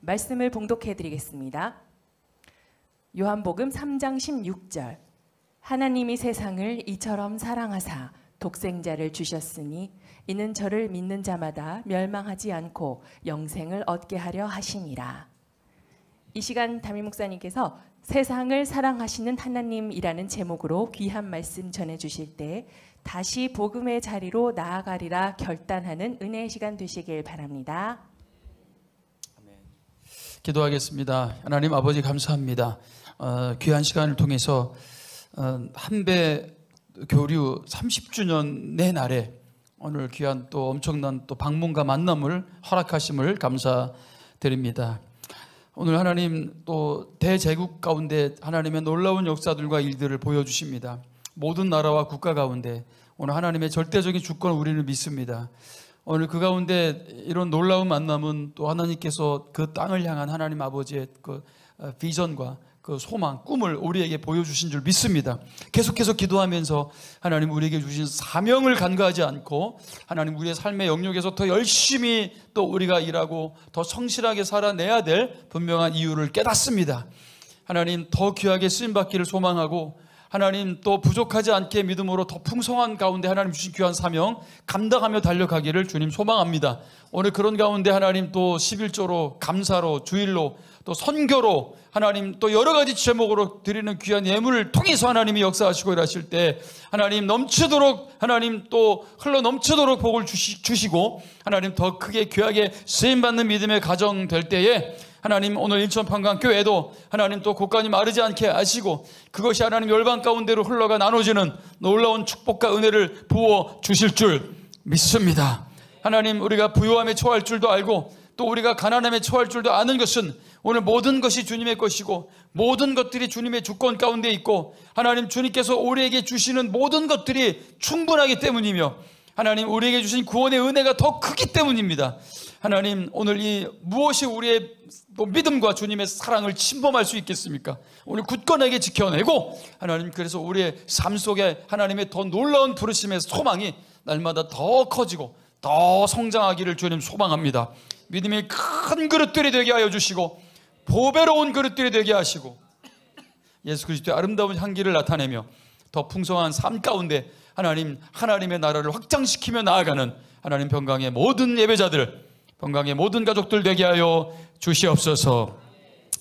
말씀을 봉독해 드리겠습니다. 요한복음 3장 16절. 하나님이 세상을 이처럼 사랑하사 독생자를 주셨으니 이는 저를 믿는 자마다 멸망하지 않고 영생을 얻게 하려 하심이라. 이 시간 담임 목사님께서 세상을 사랑하시는 하나님이라는 제목으로 귀한 말씀 전해주실 때 다시 복음의 자리로 나아가리라 결단하는 은혜의 시간 되시길 바랍니다. 아멘. 기도하겠습니다. 하나님 아버지 감사합니다. 귀한 시간을 통해서 한배 교류 30주년 내 날에 오늘 귀한 또 엄청난 또 방문과 만남을 허락하심을 감사드립니다. 오늘 하나님 또 대제국 가운데 하나님의 놀라운 역사들과 일들을 보여주십니다. 모든 나라와 국가 가운데 오늘 하나님의 절대적인 주권을 우리는 믿습니다. 오늘 그 가운데 이런 놀라운 만남은 또 하나님께서 그 땅을 향한 하나님 아버지의 그 비전과 그 소망, 꿈을 우리에게 보여주신 줄 믿습니다. 계속해서 기도하면서 하나님 우리에게 주신 사명을 간과하지 않고 하나님 우리의 삶의 영역에서 더 열심히 또 우리가 일하고 더 성실하게 살아내야 될 분명한 이유를 깨닫습니다. 하나님 더 귀하게 쓰임받기를 소망하고 하나님 또 부족하지 않게 믿음으로 더 풍성한 가운데 하나님 주신 귀한 사명 감당하며 달려가기를 주님 소망합니다. 오늘 그런 가운데 하나님 또 11조로 감사로 주일로 또 선교로 하나님 또 여러 가지 제목으로 드리는 귀한 예물을 통해서 하나님이 역사하시고 일하실 때 하나님 넘치도록 하나님 또 흘러 넘치도록 복을 주시고 하나님 더 크게 귀하게 쓰임받는 믿음의 가정 될 때에 하나님 오늘 인천판광교회도 하나님 또 곳간이 마르지 않게 하시고 그것이 하나님 열방 가운데로 흘러가 나눠지는 놀라운 축복과 은혜를 부어 주실 줄 믿습니다. 하나님 우리가 부요함에 처할 줄도 알고 또 우리가 가난함에 처할 줄도 아는 것은 오늘 모든 것이 주님의 것이고 모든 것들이 주님의 주권 가운데 있고 하나님 주님께서 우리에게 주시는 모든 것들이 충분하기 때문이며 하나님 우리에게 주신 구원의 은혜가 더 크기 때문입니다. 하나님 오늘 이 무엇이 우리의 또 믿음과 주님의 사랑을 침범할 수 있겠습니까? 오늘 굳건하게 지켜내고 하나님 그래서 우리의 삶 속에 하나님의 더 놀라운 부르심의 소망이 날마다 더 커지고 더 성장하기를 주님 소망합니다. 믿음의 큰 그릇들이 되게 하여 주시고 보배로운 그릇들이 되게 하시고 예수 그리스도의 아름다운 향기를 나타내며 더 풍성한 삶 가운데 하나님의 나라를 확장시키며 나아가는 하나님 평강의 모든 예배자들 평강의 모든 가족들 되게 하여 주시옵소서.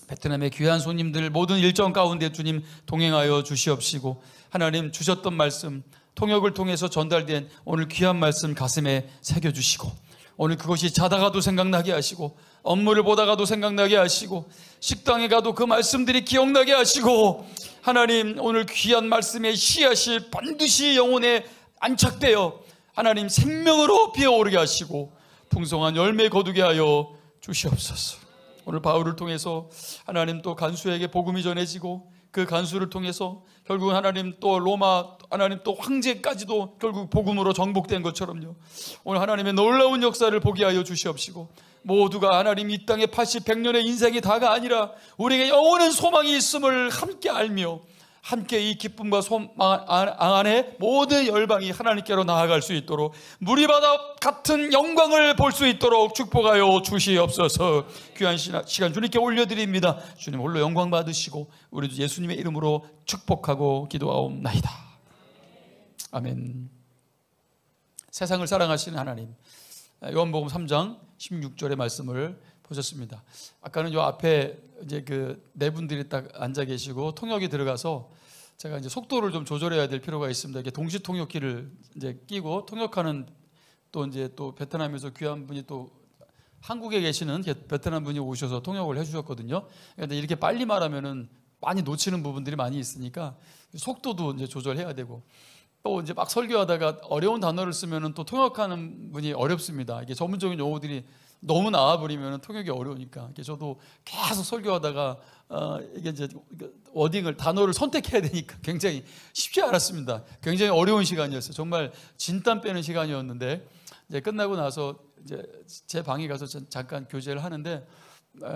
베트남의 귀한 손님들 모든 일정 가운데 주님 동행하여 주시옵시고 하나님 주셨던 말씀 통역을 통해서 전달된 오늘 귀한 말씀 가슴에 새겨주시고 오늘 그것이 자다가도 생각나게 하시고 업무를 보다가도 생각나게 하시고 식당에 가도 그 말씀들이 기억나게 하시고 하나님 오늘 귀한 말씀의 씨앗이 반드시 영혼에 안착되어 하나님 생명으로 피어오르게 하시고 풍성한 열매 거두게 하여 주시옵소서. 오늘 바울을 통해서 하나님 또 간수에게 복음이 전해지고 그 간수를 통해서 결국 하나님 또 로마 하나님 또 황제까지도 결국 복음으로 정복된 것처럼요. 오늘 하나님의 놀라운 역사를 보게 하여 주시옵시고 모두가 하나님 이 땅에 80, 100년의 인생이 다가 아니라 우리에게 영원한 소망이 있음을 함께 알며 함께 이 기쁨과 소망 안에 모든 열방이 하나님께로 나아갈 수 있도록 무리바다 같은 영광을 볼 수 있도록 축복하여 주시옵소서. 귀한 시간 주님께 올려드립니다. 주님 홀로 영광 받으시고 우리도 예수님의 이름으로 축복하고 기도하옵나이다. 아멘. 세상을 사랑하시는 하나님, 요한복음 3장 16절의 말씀을 보셨습니다. 아까는 요 앞에 이제 그 네 분들이 딱 앉아 계시고 통역이 들어가서 제가 이제 속도를 좀 조절해야 될 필요가 있습니다. 이게 동시 통역기를 이제 끼고 통역하는 또 이제 또 베트남에서 귀한 분이 또 한국에 계시는 베트남 분이 오셔서 통역을 해주셨거든요. 그런데 이렇게 빨리 말하면은 많이 놓치는 부분들이 많이 있으니까 속도도 이제 조절해야 되고 또 이제 막 설교하다가 어려운 단어를 쓰면은 또 통역하는 분이 어렵습니다. 이게 전문적인 용어들이 너무 나와버리면 통역이 어려우니까 저도 계속 설교하다가 이게 이제 워딩을 단어를 선택해야 되니까 굉장히 쉽지 않았습니다. 굉장히 어려운 시간이었어요. 정말 진땀 빼는 시간이었는데 이제 끝나고 나서 이제 제 방에 가서 잠깐 교제를 하는데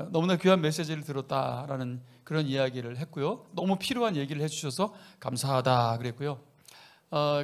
너무나 귀한 메시지를 들었다라는 그런 이야기를 했고요. 너무 필요한 얘기를 해주셔서 감사하다 그랬고요.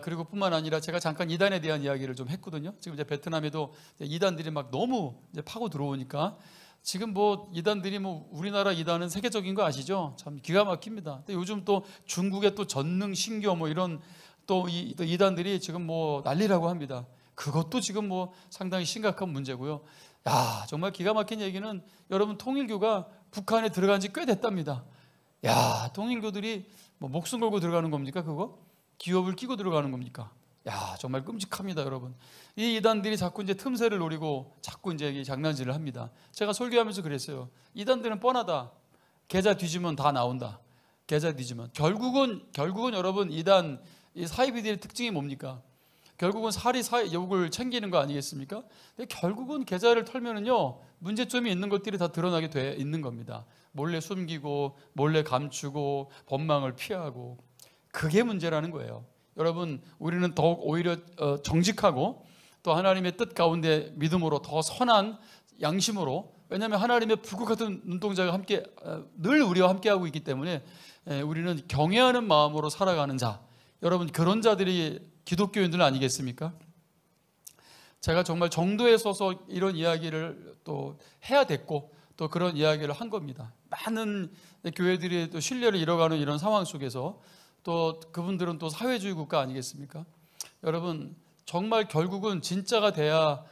그리고 뿐만 아니라 제가 잠깐 이단에 대한 이야기를 좀 했거든요. 지금 이제 베트남에도 이단들이 막 너무 이제 파고 들어오니까 지금 뭐 이단들이 뭐 우리나라 이단은 세계적인 거 아시죠? 참 기가 막힙니다. 근데 요즘 또 중국의 또 전능 신교 뭐 이런 또 이단들이 지금 뭐 난리라고 합니다. 그것도 지금 뭐 상당히 심각한 문제고요. 야, 정말 기가 막힌 얘기는 여러분 통일교가 북한에 들어간 지 꽤 됐답니다. 야, 통일교들이 뭐 목숨 걸고 들어가는 겁니까? 그거? 기업을 끼고 들어가는 겁니까? 야, 정말 끔찍합니다, 여러분. 이 이단들이 자꾸 이제 틈새를 노리고 자꾸 이제 장난질을 합니다. 제가 설교하면서 그랬어요. 이단들은 뻔하다. 계좌 뒤지면 다 나온다. 계좌 뒤지면. 결국은 여러분 이단 이 사이비들의 특징이 뭡니까? 결국은 욕을 챙기는 거 아니겠습니까? 근데 결국은 계좌를 털면은요, 문제점이 있는 것들이 다 드러나게 돼 있는 겁니다. 몰래 숨기고, 몰래 감추고, 법망을 피하고. 그게 문제라는 거예요. 여러분, 우리는 더욱 오히려 정직하고 또 하나님의 뜻 가운데 믿음으로 더 선한 양심으로, 왜냐하면 하나님의 불꽃 같은 눈동자가 함께 늘 우리와 함께하고 있기 때문에 우리는 경외하는 마음으로 살아가는 자, 여러분 그런 자들이 기독교인들 아니겠습니까? 제가 정말 정도에 서서 이런 이야기를 또 해야 됐고 또 그런 이야기를 한 겁니다. 많은 교회들이 또 신뢰를 잃어가는 이런 상황 속에서 또 그분들은 또 사회주의 국가 아니겠습니까? 여러분 정말 결국은 진짜가 돼야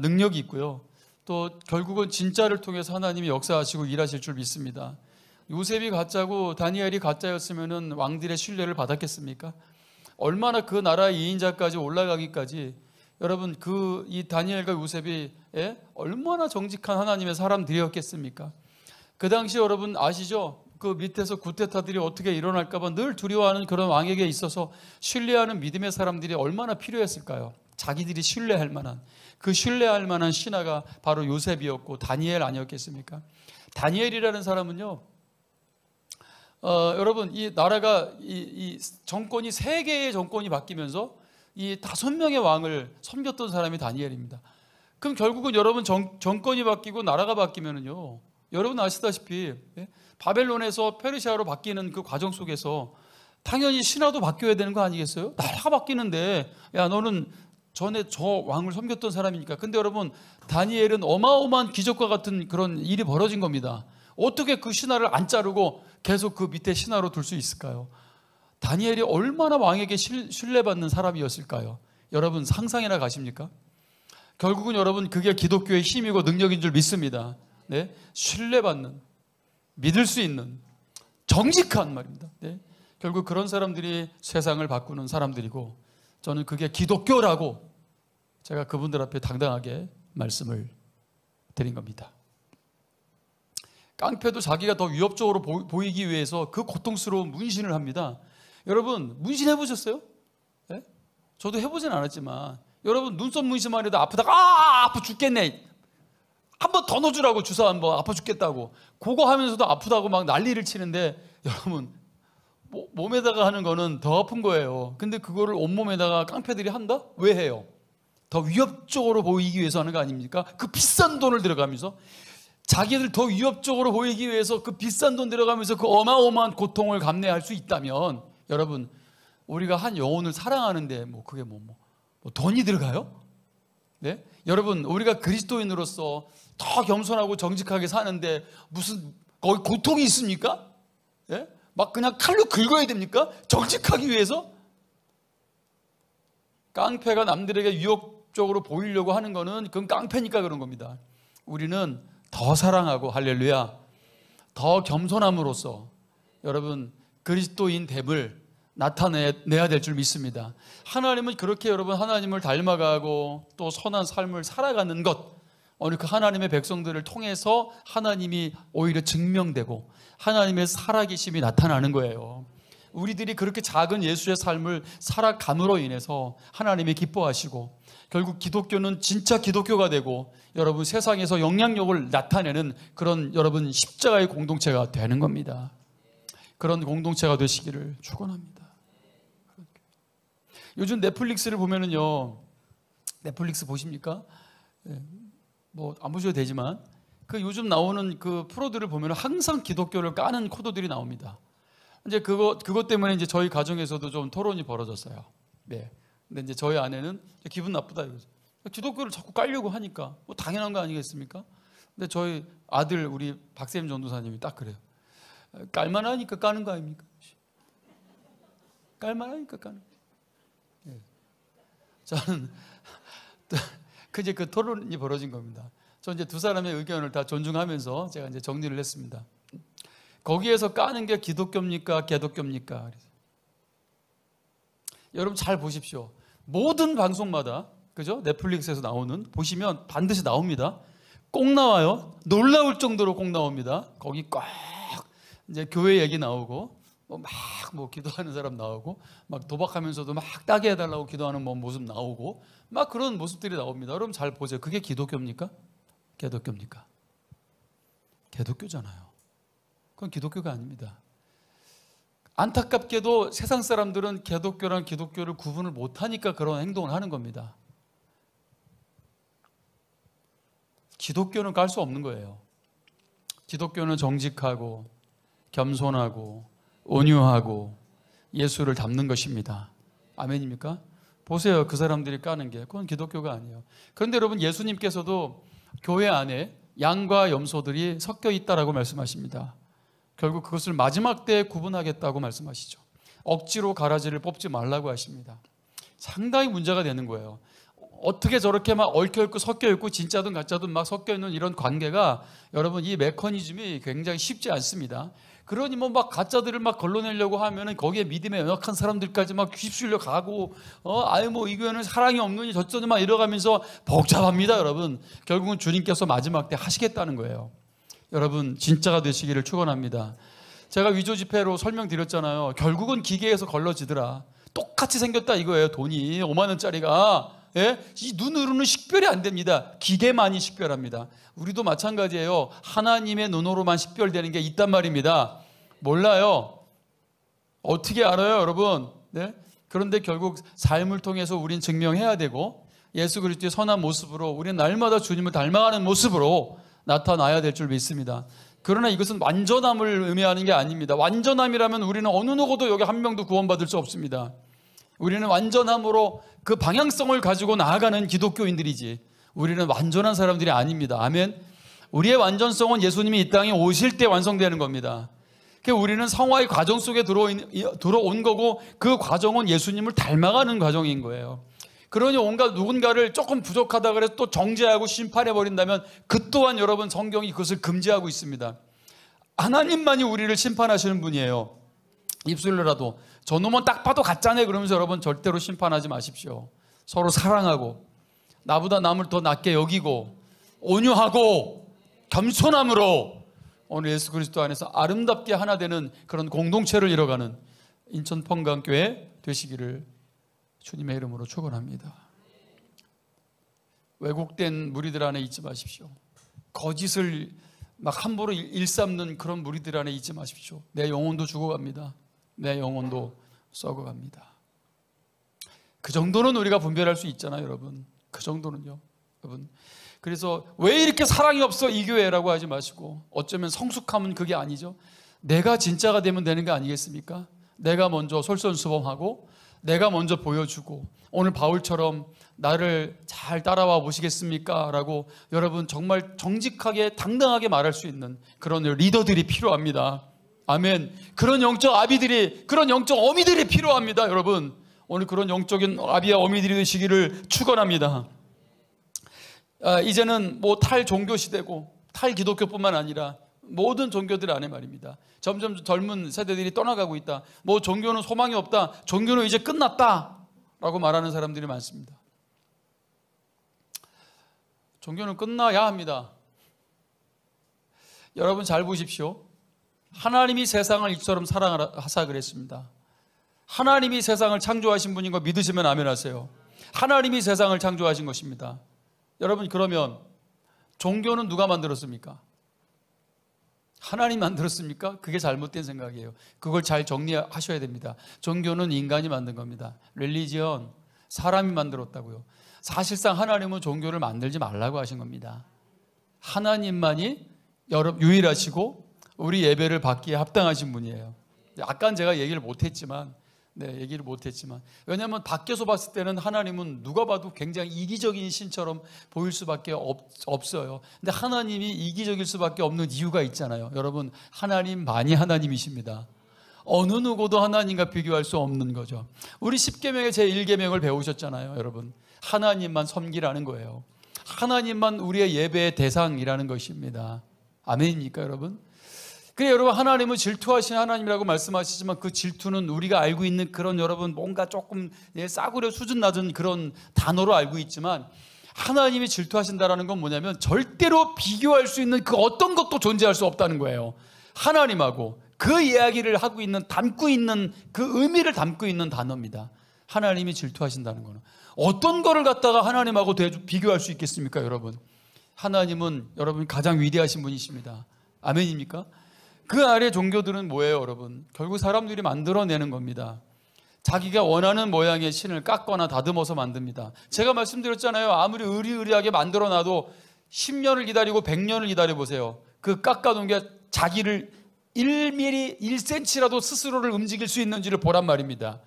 능력이 있고요. 또 결국은 진짜를 통해서 하나님이 역사하시고 일하실 줄 믿습니다. 요셉이 가짜고 다니엘이 가짜였으면 왕들의 신뢰를 받았겠습니까? 얼마나 그 나라의 2인자까지 올라가기까지 여러분 이 다니엘과 요셉이 얼마나 정직한 하나님의 사람들이었겠습니까? 그 당시 여러분 아시죠? 그 밑에서 구테타들이 어떻게 일어날까 봐 늘 두려워하는 그런 왕에게 있어서 신뢰하는 믿음의 사람들이 얼마나 필요했을까요? 자기들이 신뢰할 만한 그 신뢰할 만한 신하가 바로 요셉이었고 다니엘 아니었겠습니까? 다니엘이라는 사람은요, 여러분 이 나라가 이 정권이 3개의 정권이 바뀌면서 이 5명의 왕을 섬겼던 사람이 다니엘입니다. 그럼 결국은 여러분 정권이 바뀌고 나라가 바뀌면은요, 여러분 아시다시피 바벨론에서 페르시아로 바뀌는 그 과정 속에서 당연히 신하도 바뀌어야 되는 거 아니겠어요? 나라가 바뀌는데 야 너는 전에 저 왕을 섬겼던 사람이니까. 근데 여러분 다니엘은 어마어마한 기적과 같은 그런 일이 벌어진 겁니다. 어떻게 그 신하를 안 자르고 계속 그 밑에 신하로 둘 수 있을까요? 다니엘이 얼마나 왕에게 신뢰받는 사람이었을까요? 여러분 상상이나 가십니까? 결국은 여러분 그게 기독교의 힘이고 능력인 줄 믿습니다. 네? 신뢰받는, 믿을 수 있는 정직한 말입니다. 네? 결국 그런 사람들이 세상을 바꾸는 사람들이고 저는 그게 기독교라고 제가 그분들 앞에 당당하게 말씀을 드린 겁니다. 깡패도 자기가 더 위협적으로 보이기 위해서 그 고통스러운 문신을 합니다. 여러분 문신 해보셨어요? 네? 저도 해보진 않았지만 여러분 눈썹 문신만 해도 아프다가 아파 죽겠네, 한 번 더 넣어주라고 주사 한번 아파 죽겠다고 그거 하면서도 아프다고 막 난리를 치는데 여러분 몸에다가 하는 거는 더 아픈 거예요. 근데 그거를 온몸에다가 깡패들이 한다? 왜 해요? 더 위협적으로 보이기 위해서 하는 거 아닙니까? 그 비싼 돈을 들어가면서 자기들 더 위협적으로 보이기 위해서 그 비싼 돈 들어가면서 그 어마어마한 고통을 감내할 수 있다면 여러분 우리가 한 영혼을 사랑하는데 뭐 그게 뭐 돈이 들어가요? 네? 여러분 우리가 그리스도인으로서 더 겸손하고 정직하게 사는데 무슨 거기 고통이 있습니까? 네? 막 그냥 칼로 긁어야 됩니까? 정직하기 위해서? 깡패가 남들에게 위협적으로 보이려고 하는 거는 그건 깡패니까 그런 겁니다. 우리는 더 사랑하고 할렐루야 더 겸손함으로써 여러분 그리스도인 됨을 나타내야 될 줄 믿습니다. 하나님은 그렇게 여러분 하나님을 닮아가고 또 선한 삶을 살아가는 것, 오늘 그 하나님의 백성들을 통해서 하나님이 오히려 증명되고 하나님의 살아계심이 나타나는 거예요. 우리들이 그렇게 작은 예수의 삶을 살아감으로 인해서 하나님이 기뻐하시고 결국 기독교는 진짜 기독교가 되고 여러분 세상에서 영향력을 나타내는 그런 여러분 십자가의 공동체가 되는 겁니다. 그런 공동체가 되시기를 축원합니다. 요즘 넷플릭스를 보면은요, 넷플릭스 보십니까? 뭐 안 보셔도 되지만 그 요즘 나오는 그 프로들을 보면 항상 기독교를 까는 코드들이 나옵니다. 이제 그것 때문에 이제 저희 가정에서도 좀 토론이 벌어졌어요. 네. 근데 이제 저희 아내는 기분 나쁘다 이거죠. 기독교를 자꾸 깔려고 하니까 뭐 당연한 거 아니겠습니까? 근데 저희 아들 우리 박세임 전도사님이 딱 그래요. 깔만하니까 까는 거 아닙니까? 깔만하니까 까는 거. 예. 저는 이제 그 토론이 벌어진 겁니다. 저 이제 두 사람의 의견을 다 존중하면서 제가 이제 정리를 했습니다. 거기에서 까는 게 기독교입니까? 개독교입니까? 그래서 여러분 잘 보십시오. 모든 방송마다 그죠? 넷플릭스에서 나오는 보시면 반드시 나옵니다. 꼭 나와요. 놀라울 정도로 꼭 나옵니다. 거기 꼭 이제 교회 얘기 나오고 막 기도하는 사람 나오고 막 도박하면서도 막 따게 해달라고 기도하는 모습 나오고 막 그런 모습들이 나옵니다. 여러분 잘 보세요. 그게 기독교입니까? 개독교입니까? 개독교잖아요. 그건 기독교가 아닙니다. 안타깝게도 세상 사람들은 개독교랑 기독교를 구분을 못하니까 그런 행동을 하는 겁니다. 기독교는 깔 수 없는 거예요. 기독교는 정직하고 겸손하고 온유하고 예수를 닮는 것입니다. 아멘입니까? 보세요. 그 사람들이 까는 게 그건 기독교가 아니에요. 그런데 여러분 예수님께서도 교회 안에 양과 염소들이 섞여 있다라고 말씀하십니다. 결국 그것을 마지막 때에 구분하겠다고 말씀하시죠. 억지로 가라지를 뽑지 말라고 하십니다. 상당히 문제가 되는 거예요. 어떻게 저렇게 막 얽혀있고 섞여있고 진짜든 가짜든 막 섞여있는 이런 관계가 여러분 이 메커니즘이 굉장히 쉽지 않습니다. 그러니 막 가짜들을 막 걸러내려고 하면은 거기에 믿음에 연약한 사람들까지 막 휩쓸려 가고 이 교회는 사랑이 없느니 저쩌니 막 이러가면서 복잡합니다. 여러분 결국은 주님께서 마지막 때 하시겠다는 거예요. 여러분 진짜가 되시기를 축원합니다. 제가 위조 지폐로 설명드렸잖아요. 결국은 기계에서 걸러지더라. 똑같이 생겼다 이거예요. 돈이 5만 원짜리가 이 눈으로는 식별이 안 됩니다. 기계만이 식별합니다. 우리도 마찬가지예요. 하나님의 눈으로만 식별되는 게 있단 말입니다. 몰라요. 어떻게 알아요, 여러분? 네? 그런데 결국 삶을 통해서 우린 증명해야 되고 예수 그리스도의 선한 모습으로 우리는 날마다 주님을 닮아가는 모습으로 나타나야 될 줄 믿습니다. 그러나 이것은 완전함을 의미하는 게 아닙니다. 완전함이라면 우리는 어느 누구도 여기 한 명도 구원받을 수 없습니다. 우리는 완전함으로 그 방향성을 가지고 나아가는 기독교인들이지 우리는 완전한 사람들이 아닙니다. 아멘. 우리의 완전성은 예수님이 이 땅에 오실 때 완성되는 겁니다. 그러니까 우리는 성화의 과정 속에 들어온 거고 그 과정은 예수님을 닮아가는 과정인 거예요. 그러니 온갖 누군가를 조금 부족하다 그래서 또 정죄하고 심판해 버린다면 그 또한 여러분 성경이 그것을 금지하고 있습니다. 하나님만이 우리를 심판하시는 분이에요. 입술로라도 저놈은 딱 봐도 가짜네 그러면서 여러분 절대로 심판하지 마십시오. 서로 사랑하고 나보다 남을 더 낫게 여기고 온유하고 겸손함으로 오늘 예수 그리스도 안에서 아름답게 하나 되는 그런 공동체를 이뤄가는 인천 펑강교회 되시기를 주님의 이름으로 축원합니다. 왜곡된 무리들 안에 있지 마십시오. 거짓을 막 함부로 일삼는 그런 무리들 안에 있지 마십시오. 내 영혼도 죽어갑니다. 내 영혼도 썩어갑니다. 그 정도는 우리가 분별할 수 있잖아요, 여러분. 그 정도는요, 여러분. 그래서 왜 이렇게 사랑이 없어 이 교회라고 하지 마시고 어쩌면 성숙함은 그게 아니죠. 내가 진짜가 되면 되는 게 아니겠습니까? 내가 먼저 솔선수범하고 내가 먼저 보여주고 오늘 바울처럼 나를 잘 따라와 보시겠습니까? 라고 여러분 정말 정직하게 당당하게 말할 수 있는 그런 리더들이 필요합니다. 아멘. 그런 영적 아비들이, 그런 영적 어미들이 필요합니다. 여러분 오늘 그런 영적인 아비와 어미들이 되시기를 축원합니다. 이제는 탈종교 시대고 탈기독교뿐만 아니라 모든 종교들 안에 말입니다. 점점 젊은 세대들이 떠나가고 있다. 종교는 소망이 없다. 종교는 이제 끝났다 라고 말하는 사람들이 많습니다. 종교는 끝나야 합니다. 여러분 잘 보십시오. 하나님이 세상을 이처럼 사랑하사 그랬습니다. 하나님이 세상을 창조하신 분인 거 믿으시면 아멘 하세요. 하나님이 세상을 창조하신 것입니다. 여러분 그러면 종교는 누가 만들었습니까? 하나님 만들었습니까? 그게 잘못된 생각이에요. 그걸 잘 정리하셔야 됩니다. 종교는 인간이 만든 겁니다. 릴리지언 사람이 만들었다고요. 사실상 하나님은 종교를 만들지 말라고 하신 겁니다. 하나님만이 유일하시고 우리 예배를 받기에 합당하신 분이에요. 아까 제가 얘기를 못했지만 네, 얘기를 못했지만, 왜냐하면 밖에서 봤을 때는 하나님은 누가 봐도 굉장히 이기적인 신처럼 보일 수밖에 없어요. 근데 하나님이 이기적일 수밖에 없는 이유가 있잖아요. 여러분, 하나님만이 하나님이십니다. 어느 누구도 하나님과 비교할 수 없는 거죠. 우리 10계명의 제1계명을 배우셨잖아요. 여러분, 하나님만 섬기라는 거예요. 하나님만 우리의 예배의 대상이라는 것입니다. 아멘입니까, 여러분? 그래, 여러분, 하나님은 질투하시는 하나님이라고 말씀하시지만 그 질투는 우리가 알고 있는 그런, 여러분, 뭔가 조금 싸구려 수준 낮은 그런 단어로 알고 있지만, 하나님이 질투하신다라는 건 뭐냐면 절대로 비교할 수 있는 그 어떤 것도 존재할 수 없다는 거예요. 하나님하고 그 이야기를 하고 있는, 담고 있는, 그 의미를 담고 있는 단어입니다. 하나님이 질투하신다는 거는 어떤 거를 갖다가 하나님하고 비교할 수 있겠습니까, 여러분? 하나님은, 여러분, 가장 위대하신 분이십니다. 아멘입니까? 그 아래 종교들은 뭐예요, 여러분? 결국 사람들이 만들어내는 겁니다. 자기가 원하는 모양의 신을 깎거나 다듬어서 만듭니다. 제가 말씀드렸잖아요. 아무리 의리의리하게 만들어놔도 10년을 기다리고 100년을 기다려보세요. 그 깎아놓은 게 자기를 1mm, 1cm라도 스스로를 움직일 수 있는지를 보란 말입니다.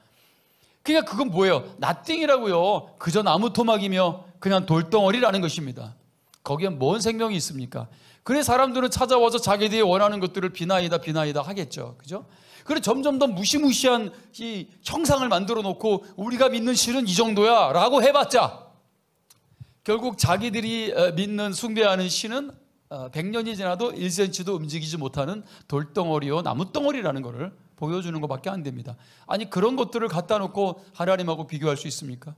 그러니까 그건 뭐예요? 나띵이라고요. 그저 나무 토막이며 그냥 돌덩어리라는 것입니다. 거기에 뭔 생명이 있습니까? 그래 사람들은 찾아와서 자기들이 원하는 것들을 비나이다 하겠죠. 그죠? 그래 점점 더 무시무시한 이 형상을 만들어 놓고 우리가 믿는 신은 이 정도야 라고 해봤자 결국 자기들이 믿는 숭배하는 신은 100년이 지나도 1cm도 움직이지 못하는 돌덩어리요 나무덩어리라는 것을 보여주는 것밖에 안 됩니다. 아니 그런 것들을 갖다 놓고 하나님하고 비교할 수 있습니까?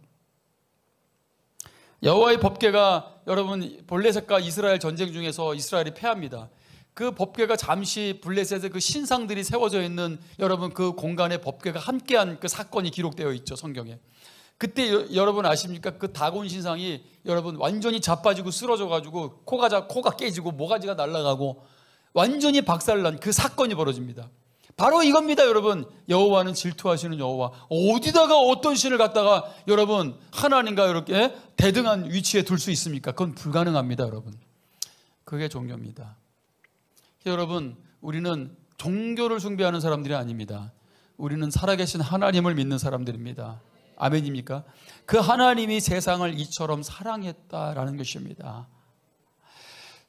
여호와의 법궤가 여러분 블레셋과 이스라엘 전쟁 중에서 이스라엘이 패합니다. 그 법궤가 잠시 블레셋의 그 신상들이 세워져 있는 여러분 그 공간에 법궤가 함께한 그 사건이 기록되어 있죠, 성경에. 그때 여러분 아십니까? 그 다곤 신상이 여러분 완전히 자빠지고 쓰러져 가지고 코가 깨지고 모가지가 날아가고 완전히 박살난 그 사건이 벌어집니다. 바로 이겁니다, 여러분. 여호와는 질투하시는 여호와. 어디다가 어떤 신을 갖다가 여러분 하나님과 이렇게 대등한 위치에 둘 수 있습니까? 그건 불가능합니다, 여러분. 그게 종교입니다. 여러분, 우리는 종교를 숭배하는 사람들이 아닙니다. 우리는 살아계신 하나님을 믿는 사람들입니다. 아멘입니까? 그 하나님이 세상을 이처럼 사랑했다라는 것입니다.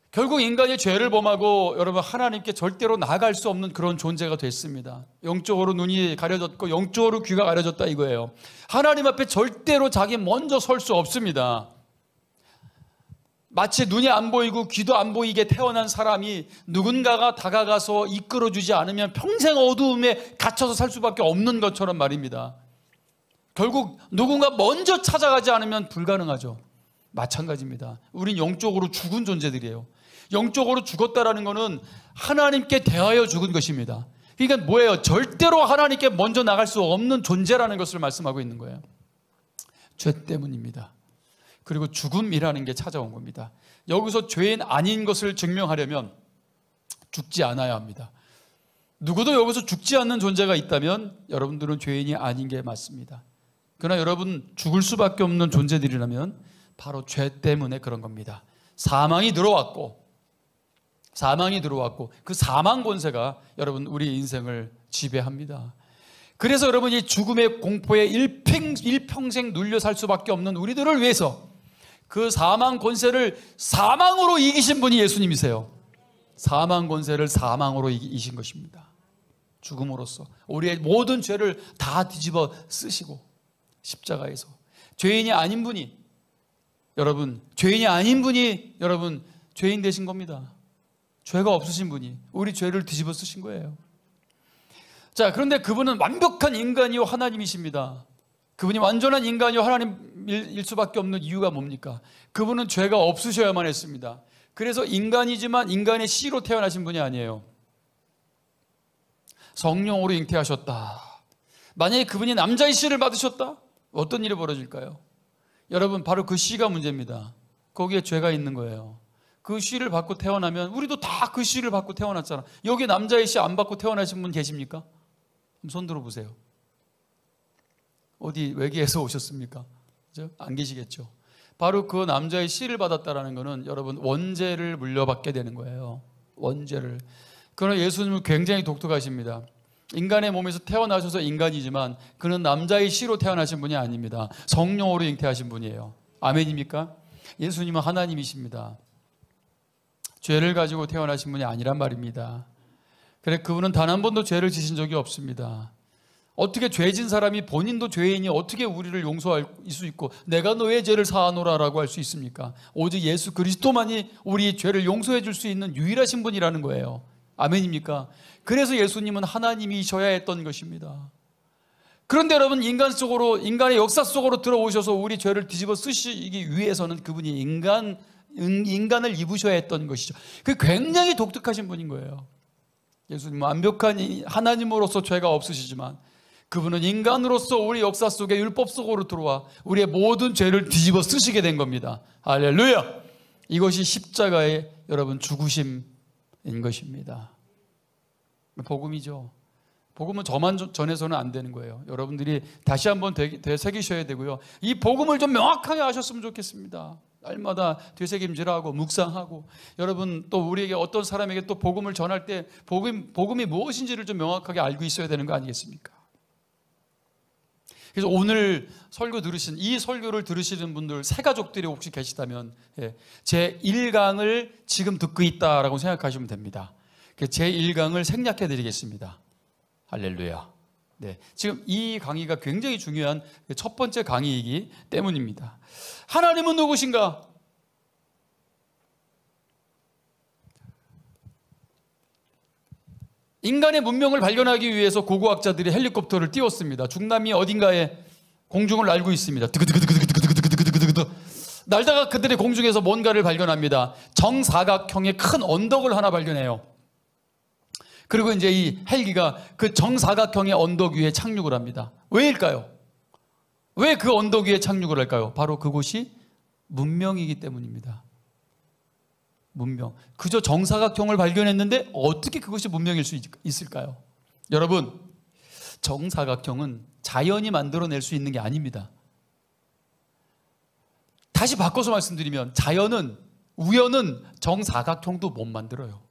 결국 인간이 죄를 범하고 여러분 하나님께 절대로 나아갈 수 없는 그런 존재가 됐습니다. 영적으로 눈이 가려졌고 영적으로 귀가 가려졌다 이거예요. 하나님 앞에 절대로 자기 먼저 설 수 없습니다. 마치 눈이 안 보이고 귀도 안 보이게 태어난 사람이 누군가가 다가가서 이끌어주지 않으면 평생 어두움에 갇혀서 살 수밖에 없는 것처럼 말입니다. 결국 누군가 먼저 찾아가지 않으면 불가능하죠. 마찬가지입니다. 우린 영적으로 죽은 존재들이에요. 영적으로 죽었다라는 것은 하나님께 대하여 죽은 것입니다. 그러니까 뭐예요? 절대로 하나님께 먼저 나갈 수 없는 존재라는 것을 말씀하고 있는 거예요. 죄 때문입니다. 그리고 죽음이라는 게 찾아온 겁니다. 여기서 죄인 아닌 것을 증명하려면 죽지 않아야 합니다. 누구도 여기서 죽지 않는 존재가 있다면 여러분들은 죄인이 아닌 게 맞습니다. 그러나 여러분 죽을 수밖에 없는 존재들이라면 바로 죄 때문에 그런 겁니다. 사망이 들어왔고 그 사망 권세가 여러분 우리 인생을 지배합니다. 그래서 여러분 이 죽음의 공포에 일평생 눌려 살 수밖에 없는 우리들을 위해서 그 사망 권세를 사망으로 이기신 분이 예수님이세요. 사망 권세를 사망으로 이기신 것입니다. 죽음으로써 우리의 모든 죄를 다 뒤집어 쓰시고 십자가에서 죄인이 아닌 분이 여러분 죄인 되신 겁니다. 죄가 없으신 분이 우리 죄를 뒤집어 쓰신 거예요. 자, 그런데 그분은 완벽한 인간이요 하나님이십니다. 그분이 완전한 인간이요 하나님일 수밖에 없는 이유가 뭡니까? 그분은 죄가 없으셔야만 했습니다. 그래서 인간이지만 인간의 씨로 태어나신 분이 아니에요. 성령으로 잉태하셨다. 만약에 그분이 남자의 씨를 받으셨다? 어떤 일이 벌어질까요? 여러분 바로 그 씨가 문제입니다. 거기에 죄가 있는 거예요. 그 씨를 받고 태어나면 우리도 다 그 씨를 받고 태어났잖아. 여기 남자의 씨 안 받고 태어나신 분 계십니까? 손 들어보세요. 어디 외계에서 오셨습니까? 그죠? 안 계시겠죠. 바로 그 남자의 씨를 받았다라는 것은 여러분 원죄를 물려받게 되는 거예요. 원죄를. 그러나 예수님은 굉장히 독특하십니다. 인간의 몸에서 태어나셔서 인간이지만 그는 남자의 씨로 태어나신 분이 아닙니다. 성령으로 잉태하신 분이에요. 아멘입니까? 예수님은 하나님이십니다. 죄를 가지고 태어나신 분이 아니란 말입니다. 그래, 그분은 단 한 번도 죄를 지신 적이 없습니다. 어떻게 죄진 사람이 본인도 죄인이 어떻게 우리를 용서할 수 있고 내가 너의 죄를 사하노라라고 할 수 있습니까? 오직 예수 그리스도만이 우리 죄를 용서해 줄 수 있는 유일하신 분이라는 거예요. 아멘입니까? 그래서 예수님은 하나님이셔야 했던 것입니다. 그런데 여러분, 인간 속으로, 인간의 역사 속으로 들어오셔서 우리 죄를 뒤집어 쓰시기 위해서는 그분이 인간을 입으셔야 했던 것이죠. 그 굉장히 독특하신 분인 거예요. 예수님은 완벽한 하나님으로서 죄가 없으시지만 그분은 인간으로서 우리 역사 속에 율법 속으로 들어와 우리의 모든 죄를 뒤집어 쓰시게 된 겁니다. 할렐루야! 이것이 십자가의 여러분 죽으심인 것입니다. 복음이죠. 복음은 저만 전해서는 안 되는 거예요. 여러분들이 다시 한번 되새기셔야 되고요. 이 복음을 좀 명확하게 아셨으면 좋겠습니다. 날마다 되새김질하고 묵상하고, 여러분 또 우리에게 어떤 사람에게 또 복음을 전할 때 복음이 무엇인지를 좀 명확하게 알고 있어야 되는 거 아니겠습니까? 그래서 오늘 설교 들으신, 이 설교를 들으시는 분들 새 가족들이 혹시 계시다면 제 1강을 지금 듣고 있다라고 생각하시면 됩니다. 제 1강을 생략해 드리겠습니다. 할렐루야. 네, 지금 이 강의가 굉장히 중요한 첫 번째 강의이기 때문입니다. 하나님은 누구신가? 인간의 문명을 발견하기 위해서 고고학자들이 헬리콥터를 띄웠습니다. 중남미 어딘가에 공중을 날고 있습니다. 날다가 그들이 공중에서 뭔가를 발견합니다. 정사각형의 큰 언덕을 하나 발견해요. 그리고 이제 이 헬기가 그 정사각형의 언덕 위에 착륙을 합니다. 왜일까요? 왜 그 언덕 위에 착륙을 할까요? 바로 그곳이 문명이기 때문입니다. 문명. 그저 정사각형을 발견했는데 어떻게 그것이 문명일 수 있을까요? 여러분, 정사각형은 자연이 만들어낼 수 있는 게 아닙니다. 다시 바꿔서 말씀드리면 자연은, 우연은 정사각형도 못 만들어요.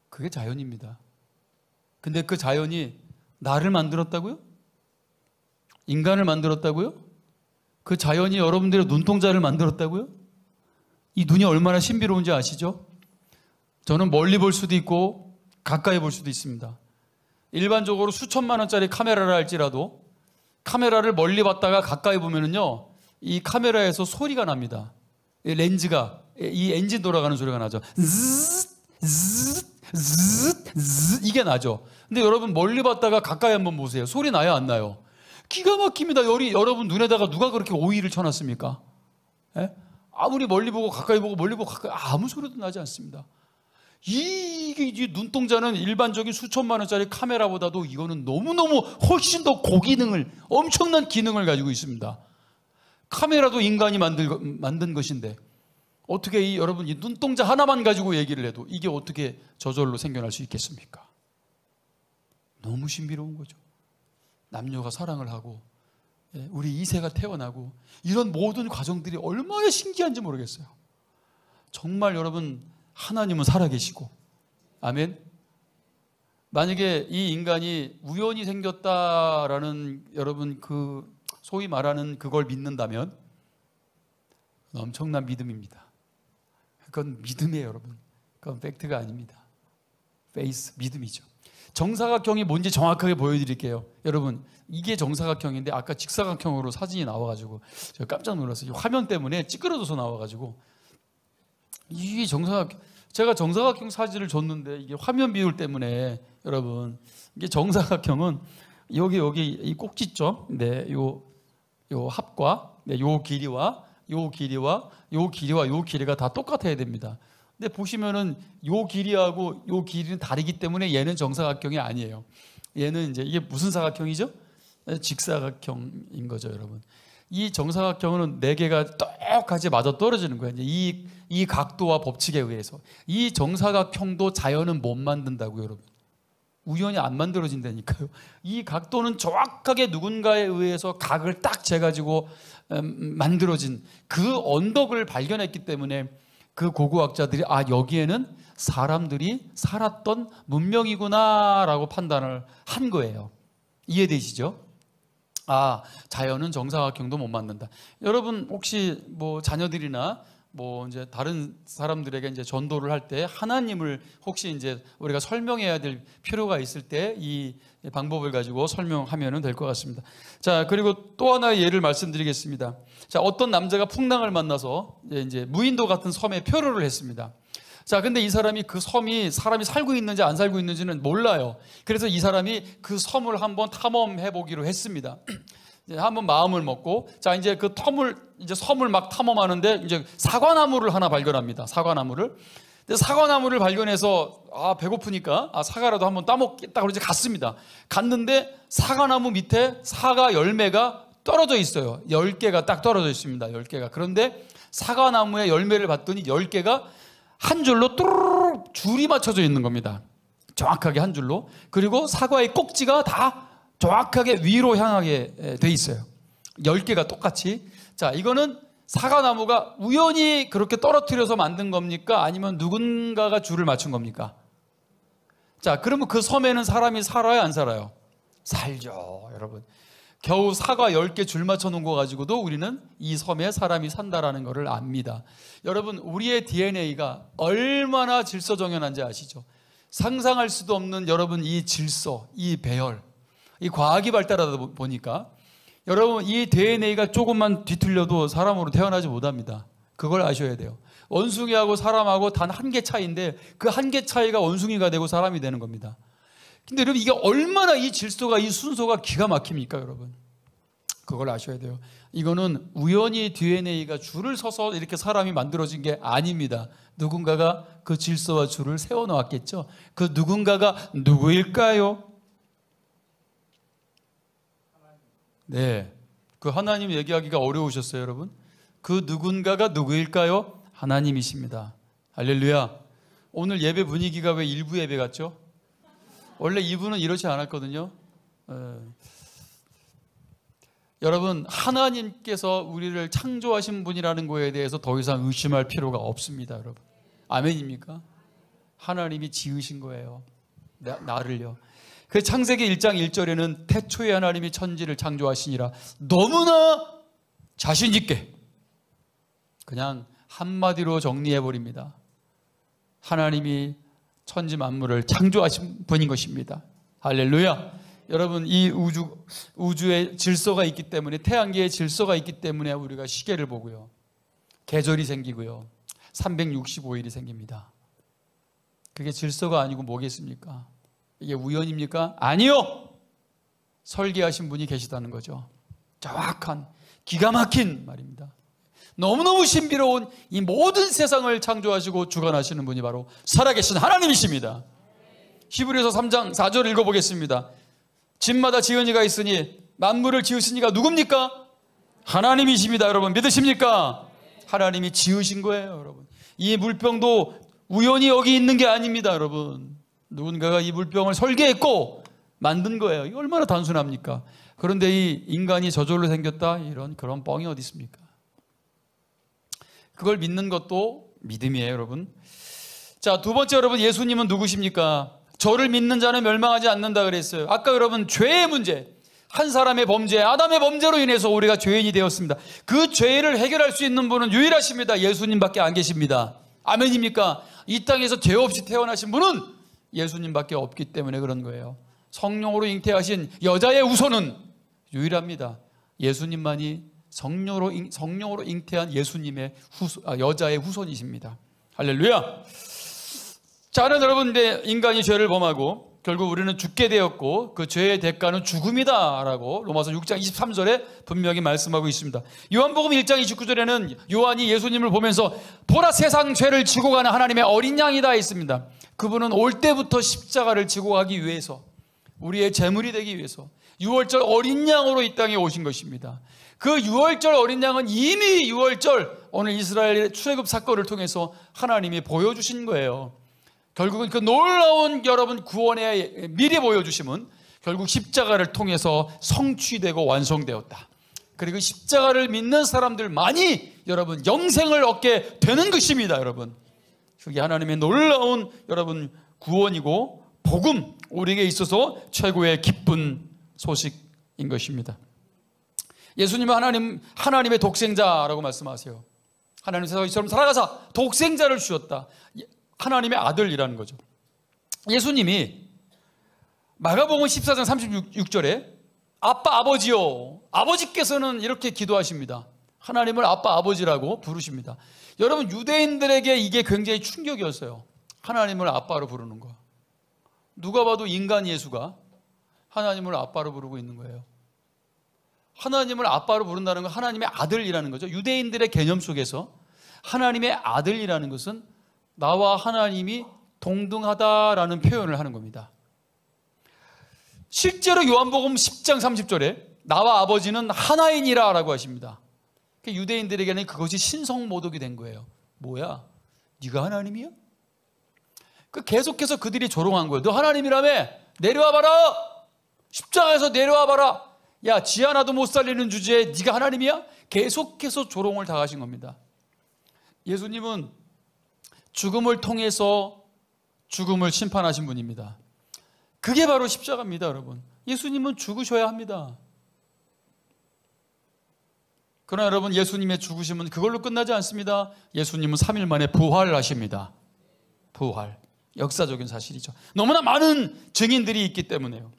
그게 자연입니다. 근데 그 자연이 나를 만들었다고요? 인간을 만들었다고요? 그 자연이 여러분들의 눈동자를 만들었다고요? 이 눈이 얼마나 신비로운지 아시죠? 저는 멀리 볼 수도 있고 가까이 볼 수도 있습니다. 일반적으로 수천만 원짜리 카메라를 할지라도 카메라를 멀리 봤다가 가까이 보면은요, 이 카메라에서 소리가 납니다. 이 렌즈가, 이 엔진 돌아가는 소리가 나죠. 이게 나죠. 근데 여러분 멀리 봤다가 가까이 한번 보세요. 소리 나요, 안 나요? 기가 막힙니다. 여러분 눈에다가 누가 그렇게 오일을 쳐놨습니까? 예? 아무리 멀리 보고 가까이 보고 멀리 보고 가까이 아무 소리도 나지 않습니다. 이 눈동자는 일반적인 수천만 원짜리 카메라보다도 이거는 너무너무 훨씬 더 고기능을, 엄청난 기능을 가지고 있습니다. 카메라도 인간이 만든 것인데 어떻게 여러분 이 눈동자 하나만 가지고 얘기를 해도 이게 어떻게 저절로 생겨날 수 있겠습니까? 너무 신비로운 거죠. 남녀가 사랑을 하고 우리 이세가 태어나고 이런 모든 과정들이 얼마나 신기한지 모르겠어요. 정말 여러분, 하나님은 살아계시고, 아멘. 만약에 이 인간이 우연히 생겼다라는 여러분 그 소위 말하는 그걸 믿는다면 엄청난 믿음입니다. 그건 믿음이에요, 여러분. 그건 팩트가 아닙니다. 페이스, 믿음이죠. 정사각형이 뭔지 정확하게 보여드릴게요. 여러분, 이게 정사각형인데 아까 직사각형으로 사진이 나와가지고 제가 깜짝 놀랐어요. 화면 때문에 찌그러져서 나와가지고 이게 제가 정사각형 사진을 줬는데 이게 화면 비율 때문에 여러분, 이게 정사각형은 여기 이 꼭지점, 네, 요 합과, 네, 요 길이와 요 길이가 다 똑같아야 됩니다. 근데 보시면은 요 길이하고 요 길이는 다르기 때문에 얘는 정사각형이 아니에요. 얘는 이제 이게 무슨 사각형이죠? 직사각형인 거죠, 여러분. 이 정사각형은 4개가 똑같이 맞아 떨어지는 거예요. 이제 이 각도와 법칙에 의해서. 이 정사각형도 자연은 못 만든다고요, 여러분. 우연히 안 만들어진다니까요. 이 각도는 정확하게 누군가에 의해서 각을 딱 재가지고 만들어진 그 언덕을 발견했기 때문에 그 고고학자들이 여기에는 사람들이 살았던 문명이구나라고 판단을 한 거예요. 이해되시죠? 자연은 정사각형도 못 만든다. 여러분 혹시 뭐 자녀들이나 뭐 이제 다른 사람들에게 이제 전도를 할 때 하나님을 혹시 이제 우리가 설명해야 될 필요가 있을 때 이 방법을 가지고 설명하면 될 것 같습니다. 자, 그리고 또 하나의 예를 말씀드리겠습니다. 자, 어떤 남자가 풍랑을 만나서 이제 무인도 같은 섬에 표류를 했습니다. 자, 근데 이 사람이 그 섬이 사람이 살고 있는지 안 살고 있는지는 몰라요. 그래서 이 사람이 그 섬을 한번 탐험해 보기로 했습니다. 이제 한번 마음을 먹고, 자, 이제 그 섬을 막 탐험하는데, 이제 사과나무를 하나 발견합니다. 사과나무를. 근데 사과나무를 발견해서, 배고프니까, 사과라도 한번 따먹겠다고 이제 갔습니다. 갔는데, 사과나무 밑에 사과 열매가 떨어져 있어요. 10개가 딱 떨어져 있습니다. 10개가. 그런데 사과나무의 열매를 봤더니 10개가 한 줄로 뚜루룩 줄이 맞춰져 있는 겁니다. 정확하게 한 줄로. 그리고 사과의 꼭지가 다 정확하게 위로 향하게 돼 있어요. 10개가 똑같이. 자, 이거는 사과나무가 우연히 그렇게 떨어뜨려서 만든 겁니까? 아니면 누군가가 줄을 맞춘 겁니까? 자, 그러면 그 섬에는 사람이 살아요, 안 살아요? 살죠, 여러분. 겨우 사과 10개 줄 맞춰 놓은 거 가지고도 우리는 이 섬에 사람이 산다라는 것을 압니다. 여러분, 우리의 DNA가 얼마나 질서정연한지 아시죠? 상상할 수도 없는 여러분 이 질서, 이 배열, 이 과학이 발달하다 보니까 여러분 이 DNA가 조금만 뒤틀려도 사람으로 태어나지 못합니다. 그걸 아셔야 돼요. 원숭이하고 사람하고 단 한 개 차이인데 그 한 개 차이가 원숭이가 되고 사람이 되는 겁니다. 근데 여러분 이게 얼마나 이 질서가 이 순서가 기가 막힙니까 여러분? 그걸 아셔야 돼요. 이거는 우연히 DNA가 줄을 서서 이렇게 사람이 만들어진 게 아닙니다. 누군가가 그 질서와 줄을 세워놓았겠죠. 그 누군가가 누구일까요? 네, 그 하나님 얘기하기가 어려우셨어요 여러분? 그 누군가가 누구일까요? 하나님이십니다. 할렐루야. 오늘 예배 분위기가 왜 일부 예배 같죠? 원래 이분은 이렇지 않았거든요. 여러분 하나님께서 우리를 창조하신 분이라는 거에 대해서 더 이상 의심할 필요가 없습니다. 여러분 아멘입니까? 하나님이 지으신 거예요. 나를요. 그 창세기 1장 1절에는 태초에 하나님이 천지를 창조하시니라 너무나 자신 있게 그냥 한마디로 정리해버립니다. 하나님이 천지 만물을 창조하신 분인 것입니다. 할렐루야. 여러분 이 우주에 질서가 있기 때문에 태양계에 질서가 있기 때문에 우리가 시계를 보고요. 계절이 생기고요. 365일이 생깁니다. 그게 질서가 아니고 뭐겠습니까? 이게 우연입니까? 아니요. 설계하신 분이 계시다는 거죠. 정확한 기가 막힌 말입니다. 너무너무 신비로운 이 모든 세상을 창조하시고 주관하시는 분이 바로 살아계신 하나님이십니다. 히브리서 3장 4절 읽어보겠습니다. 집마다 지은 이가 있으니 만물을 지으신 이가 누굽니까? 하나님이십니다. 여러분 믿으십니까? 하나님이 지으신 거예요. 여러분 이 물병도 우연히 여기 있는 게 아닙니다. 여러분 누군가가 이 물병을 설계했고 만든 거예요. 이거 얼마나 단순합니까? 그런데 이 인간이 저절로 생겼다 이런 그런 뻥이 어디 있습니까? 그걸 믿는 것도 믿음이에요. 여러분 자, 두 번째 여러분 예수님은 누구십니까? 저를 믿는 자는 멸망하지 않는다 그랬어요. 아까 여러분 죄의 문제, 한 사람의 범죄, 아담의 범죄로 인해서 우리가 죄인이 되었습니다. 그 죄를 해결할 수 있는 분은 유일하십니다. 예수님밖에 안 계십니다. 아멘입니까? 이 땅에서 죄 없이 태어나신 분은 예수님밖에 없기 때문에 그런 거예요. 성령으로 잉태하신 여자의 후손은 유일합니다. 예수님만이 성령으로 잉태한 예수님의 여자의 후손이십니다. 할렐루야. 자, 여러분, 인간이 죄를 범하고 결국 우리는 죽게 되었고 그 죄의 대가는 죽음이다라고 로마서 6장 23절에 분명히 말씀하고 있습니다. 요한복음 1장 29절에는 요한이 예수님을 보면서 보라 세상 죄를 지고 가는 하나님의 어린 양이다 했습니다. 그분은 올 때부터 십자가를 지고 가기 위해서 우리의 제물이 되기 위해서 유월절 어린 양으로 이 땅에 오신 것입니다. 그 유월절 어린 양은 이미 유월절 오늘 이스라엘의 출애굽 사건을 통해서 하나님이 보여주신 거예요. 결국은 그 놀라운 여러분 구원의 미리 보여주심은 결국 십자가를 통해서 성취되고 완성되었다. 그리고 십자가를 믿는 사람들만이 여러분 영생을 얻게 되는 것입니다. 여러분, 그게 하나님의 놀라운 여러분 구원이고 복음, 우리에게 있어서 최고의 기쁜 소식인 것입니다. 예수님은 하나님의 독생자라고 말씀하세요. 하나님 세상에 이처럼 살아가사 독생자를 주셨다. 하나님의 아들이라는 거죠. 예수님이 마가복음 14장 36절에 아빠 아버지요, 아버지께서는 이렇게 기도하십니다. 하나님을 아빠 아버지라고 부르십니다. 여러분, 유대인들에게 이게 굉장히 충격이었어요. 하나님을 아빠로 부르는 거. 누가 봐도 인간 예수가 하나님을 아빠로 부르고 있는 거예요. 하나님을 아빠로 부른다는 건 하나님의 아들이라는 거죠. 유대인들의 개념 속에서 하나님의 아들이라는 것은 나와 하나님이 동등하다라는 표현을 하는 겁니다. 실제로 요한복음 10장 30절에 나와 아버지는 하나이니라 라고 하십니다. 유대인들에게는 그것이 신성모독이 된 거예요. 뭐야? 네가 하나님이야? 계속해서 그들이 조롱한 거예요. 너 하나님이라며? 내려와봐라! 십자가에서 내려와봐라! 야, 지 하나도 못 살리는 주제에 네가 하나님이야? 계속해서 조롱을 당하신 겁니다. 예수님은 죽음을 통해서 죽음을 심판하신 분입니다. 그게 바로 십자가입니다, 여러분. 예수님은 죽으셔야 합니다. 그러나 여러분, 예수님의 죽으심은 그걸로 끝나지 않습니다. 예수님은 3일 만에 부활하십니다. 부활. 역사적인 사실이죠. 너무나 많은 증인들이 있기 때문에요.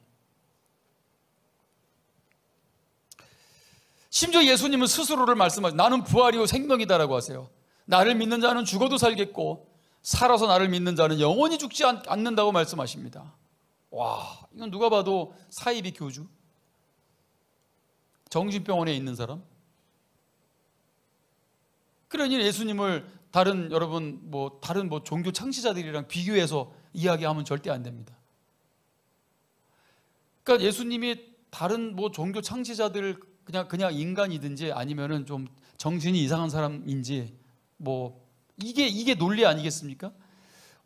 심지어 예수님은 스스로를 말씀하시죠. 나는 부활이요 생명이다라고 하세요. 나를 믿는 자는 죽어도 살겠고 살아서 나를 믿는 자는 영원히 죽지 않는다고 말씀하십니다. 와, 이건 누가 봐도 사이비 교주, 정신병원에 있는 사람. 그러니 예수님을 다른 종교 창시자들이랑 비교해서 이야기하면 절대 안 됩니다. 그러니까 예수님이 다른 종교 창시자들 그냥 인간이든지 아니면은 좀 정신이 이상한 사람인지 이게 논리 아니겠습니까?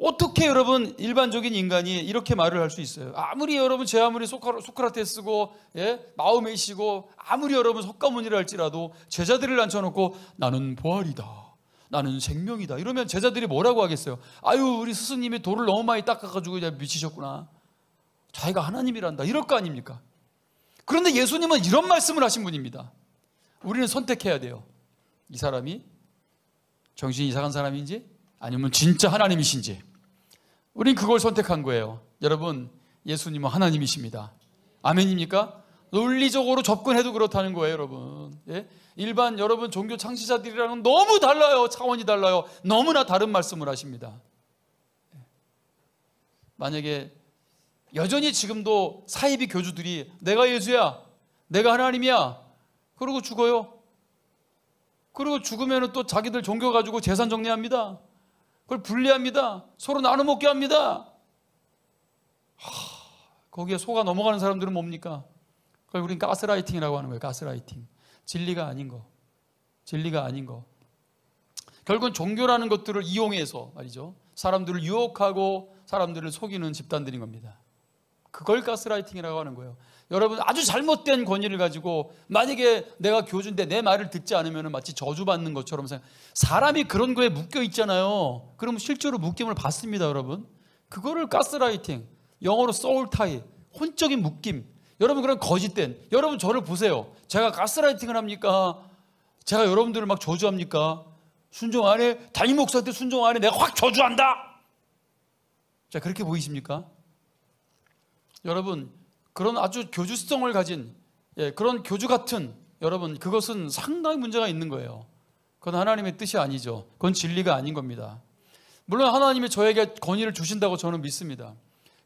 어떻게 여러분 일반적인 인간이 이렇게 말을 할 수 있어요? 아무리 여러분 소크라테스고 마오메시고 아무리 여러분 석가모니를 할지라도 제자들을 앉혀놓고 나는 부활이다, 나는 생명이다 이러면 제자들이 뭐라고 하겠어요? 아유, 우리 스승님이 돌을 너무 많이 닦아가지고 이제 미치셨구나, 자기가 하나님이란다 이럴 거 아닙니까? 그런데 예수님은 이런 말씀을 하신 분입니다. 우리는 선택해야 돼요. 이 사람이 정신이 이상한 사람인지 아니면 진짜 하나님이신지. 우린 그걸 선택한 거예요. 여러분, 예수님은 하나님이십니다. 아멘입니까? 논리적으로 접근해도 그렇다는 거예요, 여러분. 일반 여러분 종교 창시자들이랑은 너무 달라요. 차원이 달라요. 너무나 다른 말씀을 하십니다. 만약에 여전히 지금도 사이비 교주들이 내가 예수야, 내가 하나님이야 그러고 죽어요. 그리고 죽으면 또 자기들 종교 가지고 재산 정리합니다. 그걸 분리합니다. 서로 나눠 먹게 합니다. 거기에 속아 넘어가는 사람들은 뭡니까? 그걸 우린 가스라이팅이라고 하는 거예요. 가스라이팅. 진리가 아닌 거. 진리가 아닌 거. 결국은 종교라는 것들을 이용해서 말이죠, 사람들을 유혹하고 사람들을 속이는 집단들인 겁니다. 그걸 가스라이팅이라고 하는 거예요. 여러분, 아주 잘못된 권위를 가지고 만약에 내가 교주인데 내 말을 듣지 않으면 마치 저주받는 것처럼 사람이 그런 거에 묶여 있잖아요. 그러면 실제로 묶임을 받습니다, 여러분. 그거를 가스라이팅, 영어로 소울타이, 혼적인 묶임. 여러분, 그런 거짓된, 여러분 저를 보세요. 제가 가스라이팅을 합니까? 제가 여러분들을 막 저주합니까? 순종 안 해? 담임 목사한테 순종 안 해? 내가 확 저주한다? 자, 그렇게 보이십니까? 여러분, 그런 아주 교주성을 가진 그런 교주 같은 여러분, 그것은 상당히 문제가 있는 거예요. 그건 하나님의 뜻이 아니죠. 그건 진리가 아닌 겁니다. 물론 하나님이 저에게 권위를 주신다고 저는 믿습니다.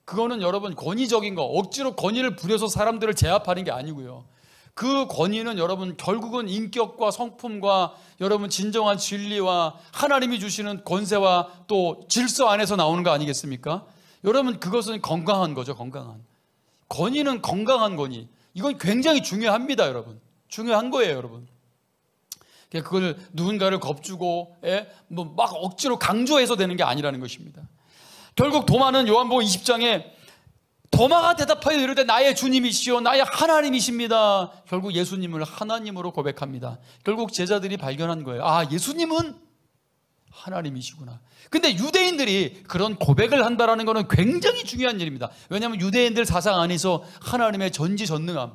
그거는 여러분 권위적인 거, 억지로 권위를 부려서 사람들을 제압하는 게 아니고요. 그 권위는 여러분 결국은 인격과 성품과 여러분 진정한 진리와 하나님이 주시는 권세와 또 질서 안에서 나오는 거 아니겠습니까? 여러분, 그것은 건강한 거죠. 건강한 권위는 건강한 권위. 이건 굉장히 중요합니다, 여러분. 중요한 거예요, 여러분. 그걸 누군가를 겁주고 막 억지로 강조해서 되는 게 아니라는 것입니다. 결국 도마는 요한복음 20장에 도마가 대답하여 이르되 나의 주님이시오 나의 하나님이십니다. 결국 예수님을 하나님으로 고백합니다. 결국 제자들이 발견한 거예요. 아, 예수님은 하나님이시구나. 근데 유대인들이 그런 고백을 한다는 것은 굉장히 중요한 일입니다. 왜냐하면 유대인들 사상 안에서 하나님의 전지전능함,